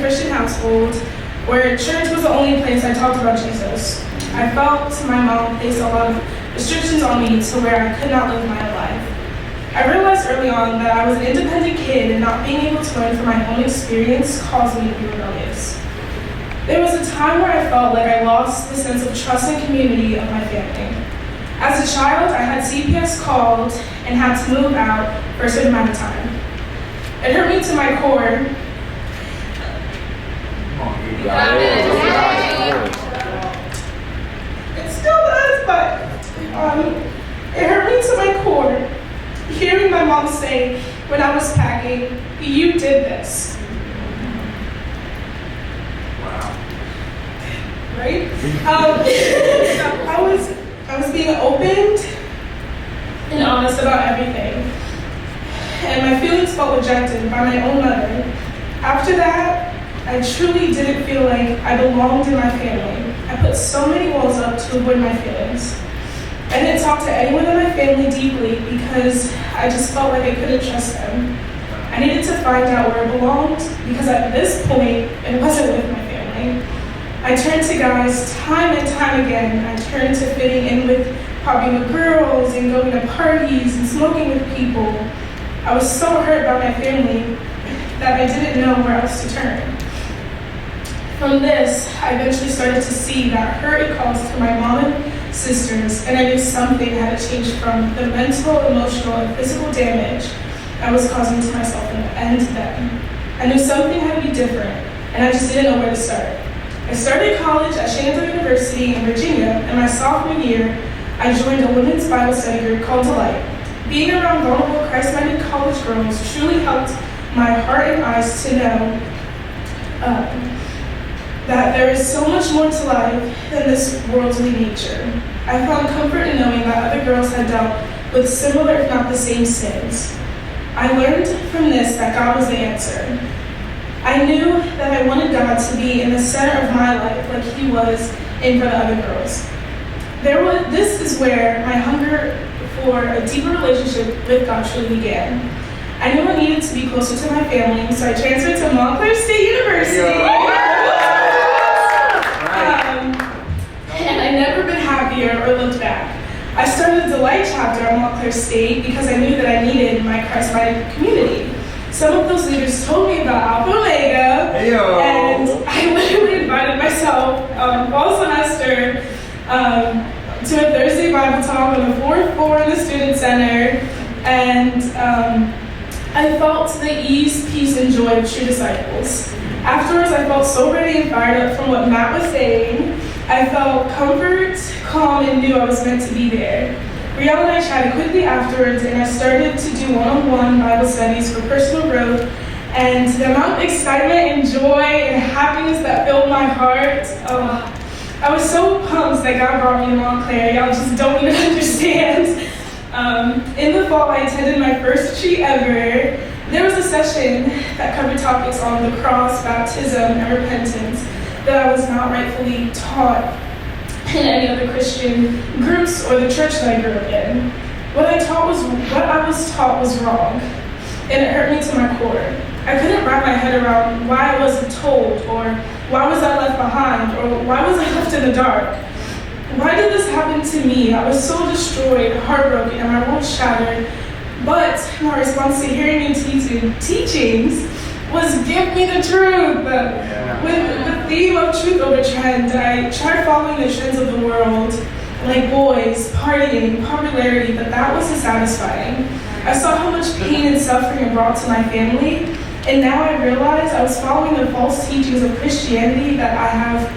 Christian household where church was the only place I talked about Jesus. I felt my mom placed a lot of restrictions on me to where I could not live my own life. I realized early on that I was an independent kid and not being able to learn from my own experience caused me to be rebellious. There was a time where I felt like I lost the sense of trust and community of my family. As a child, I had CPS called and had to move out for a certain amount of time. It hurt me to my core. It still does, but it hurt me to my core hearing my mom say when I was packing, "You did this." Wow. Right? I was being opened and honest about everything. And my feelings felt rejected by my own mother. After that, I truly didn't feel like I belonged in my family. I put so many walls up to avoid my feelings. I didn't talk to anyone in my family deeply because I just felt like I couldn't trust them. I needed to find out where I belonged because at this point, it wasn't with my family. I turned to guys time and time again. I turned to fitting in with partying with girls and going to parties and smoking with people. I was so hurt by my family that I didn't know where else to turn. From this, I eventually started to see that hurt it caused to my mom and sisters, and I knew something had to change from the mental, emotional, and physical damage I was causing to myself and them. I knew something had to be different, and I just didn't know where to start. I started college at Shenandoah University in Virginia, and my sophomore year, I joined a women's Bible study group called Delight. Being around vulnerable, Christ-minded college girls truly helped my heart and eyes to know that there is so much more to life than this worldly nature. I found comfort in knowing that other girls had dealt with similar, if not the same sins. I learned from this that God was the answer. I knew that I wanted God to be in the center of my life like He was in for the other girls. This is where my hunger for a deeper relationship with God truly began. I knew I needed to be closer to my family, so I transferred to Montclair State University. And I've never been happier or looked back. I started a Delight chapter at Montclair State because I knew that I needed my Christ-minded community. Some of those leaders told me about Alpha Omega, and I literally invited myself fall semester to a Thursday Bible talk on the 4th floor in the Student Center, and I felt the ease, peace, and joy of true disciples. Afterwards, I felt so ready and fired up from what Matt was saying. I felt comfort, calm, and knew I was meant to be there. Brielle and I chatted quickly afterwards, and I started to do one-on-one Bible studies for personal growth, and the amount of excitement and joy and happiness that filled my heart, I was so pumped that God brought me to Montclair. Y'all just don't even understand. In the fall, I attended my first retreat ever. There was a session that covered topics on the cross, baptism, and repentance that I was not rightfully taught in any other Christian groups or the church that I grew up in. What I was taught was wrong, and it hurt me to my core. I couldn't wrap my head around why I wasn't told, or why was I left behind, or why was I left in the dark? Why did this happen to me? I was so destroyed, heartbroken, and my world shattered. But my response to hearing new teachings was give me the truth. With the theme of truth over trend, I tried following the trends of the world, like boys, partying, popularity, but that wasn't satisfying. I saw how much pain and suffering it brought to my family, and now I realize I was following the false teachings of Christianity that I have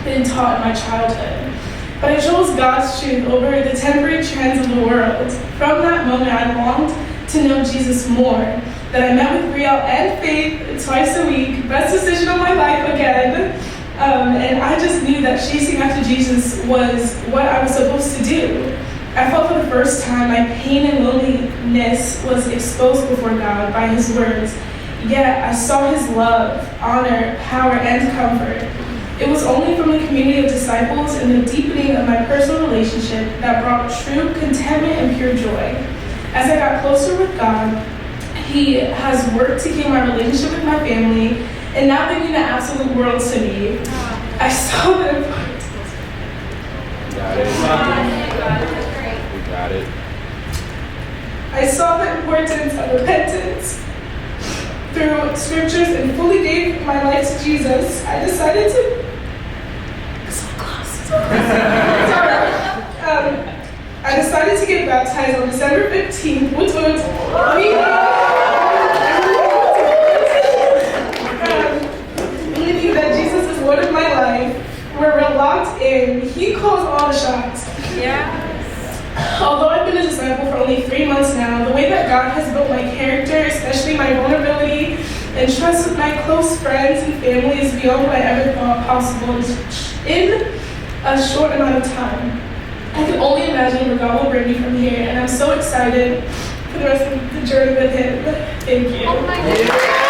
been taught in my childhood. But I chose God's truth over the temporary trends of the world. From that moment, I longed to know Jesus more. That I met with Brielle and Faith twice a week, best decision of my life again. And I just knew that chasing after Jesus was what I was supposed to do. I felt for the first time my pain and loneliness was exposed before God by His words. Yet I saw His love, honor, power, and comfort. It was only from the community of disciples and the deepening of my personal relationship that brought true contentment and pure joy. As I got closer with God, He has worked to keep my relationship with my family, and now they mean the absolute world to me. I saw the importance. We got it. I saw the importance of repentance through scriptures and fully gave my life to Jesus. I decided to. So close. I decided to get baptized on December 15th, which was meaning that Jesus is Lord of my life. We're locked in. He calls all the shots. Yeah. Although I've been a disciple for only 3 months now, the way that God has built my character, especially my vulnerability and trust with my close friends and family, is beyond what I ever thought possible in a short amount of time. I can only imagine where God will bring me from here, and I'm so excited for the rest of the journey with Him. Thank you. Oh my goodness.